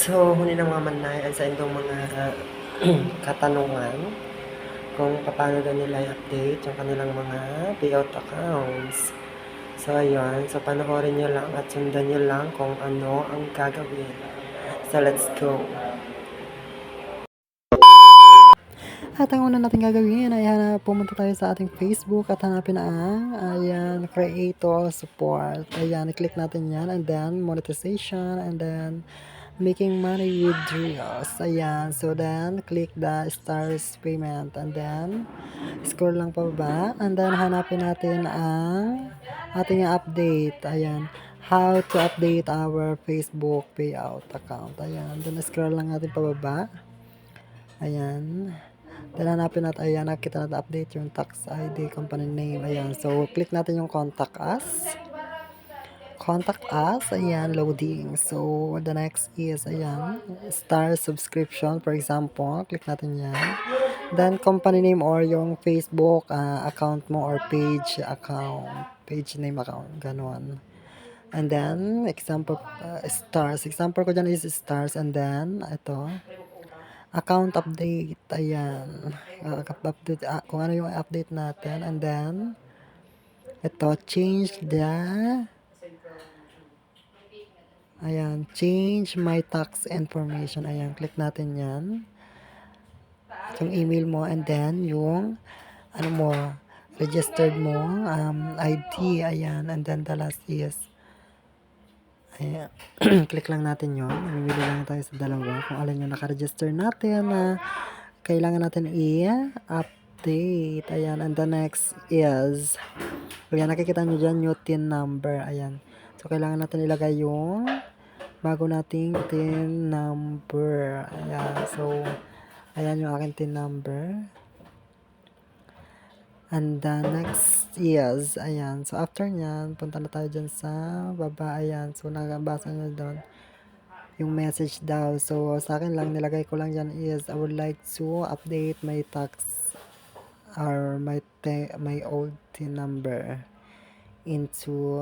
So, huli ng mga manay ay sa indong mga katanungan kung paano daw nila i-update yung kanilang mga payout accounts. So, ayun. So, panoorin nyo lang at sundan nyo lang kung ano ang gagawin. So, let's go. At ang una natin gagawin ay pumunta tayo sa ating Facebook at hanapin ang creator support. Ayan, i-click natin yan and then monetization and then making money with Reels. Ayan, so then click the stars payment and then scroll lang pababa and then hanapin natin ang ating update. Ayan, how to update our Facebook payout account. Ayan, then scroll lang natin pababa. Ayan. Then hanapin natin, ayan, nakita natin update yung tax ID, company name, ayan. So, click natin yung contact us. Contact us, ayan, loading. So, the next is, ayan, star subscription, for example. Click natin yan. Then, company name or yung Facebook account mo or page account, page name account, ganon. And then, example, stars. Example ko dyan is stars. And then, ito, account update, ayan, update, kung ano yung update natin, and then ito, change my tax information, ayan, click natin yan, yung email mo, and then yung ano mo, registered mo ID, ayan, and then the last is ayan. Click lang natin yun. Mamili lang tayo sa dalawa kung alin yung nakaregister natin na kailangan natin i-update. Ayan. And the next is, ayan, nakikita nyo dyan, new TIN number. Ayan. So, kailangan natin ilagay yung bago nating TIN number. Ayan. So, ayan yung aking TIN number. And the next is, ayan. So, after nyan, punta na tayo dyan sa baba. Ayan. So, nakabasa nyo doon yung message daw. So, sa akin lang, nilagay ko lang dyan is, I would like to update my tax or my old TIN number into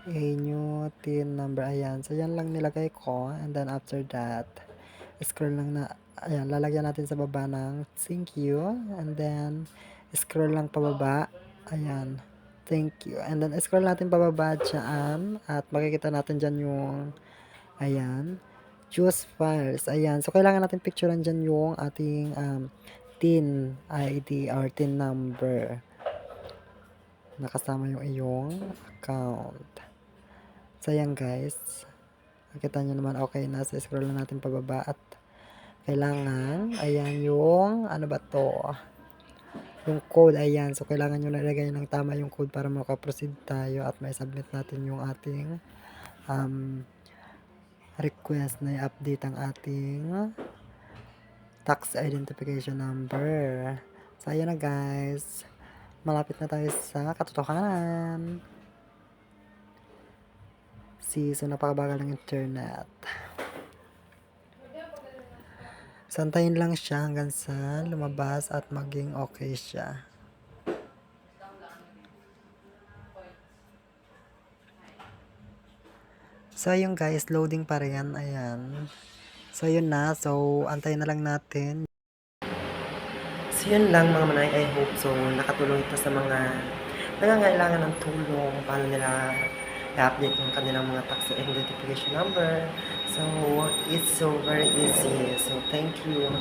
a new TIN number. Ayan. So, yan lang nilagay ko. And then, after that, scroll lang na, ayan, lalagyan natin sa baba ng thank you. And then, scroll lang pababa. Ayan. Thank you. And then, scroll natin pababa dyan. At makikita natin dyan yung, ayan, choose files. Ayan. So, kailangan natin picturean dyan yung ating TIN ID or TIN number. Nakasama yung iyong account. So, ayan guys. Nakita nyo naman, okay na. So, scroll na natin pababa at kailangan, ayan yung, ano ba to? Yung code, ayan. So, kailangan nyo nalagay ng tama yung code para makaproceed tayo at may submit natin yung ating request na i-update ang ating tax identification number. So, ayan na guys. Malapit na tayo sa katotohanan. So, napakabagal ng internet. Santayin lang siya hanggang sa lumabas at maging okay siya. So, ayun guys, loading pa rin. Ayan. So, yun na. So, antayin na lang natin. So, yun lang mga manay. I hope so. Nakatulong ito sa mga nangangailangan ng tulong. Paano nila i-update yung kanilang mga tax identification number. So, it's so very easy. So, thank you.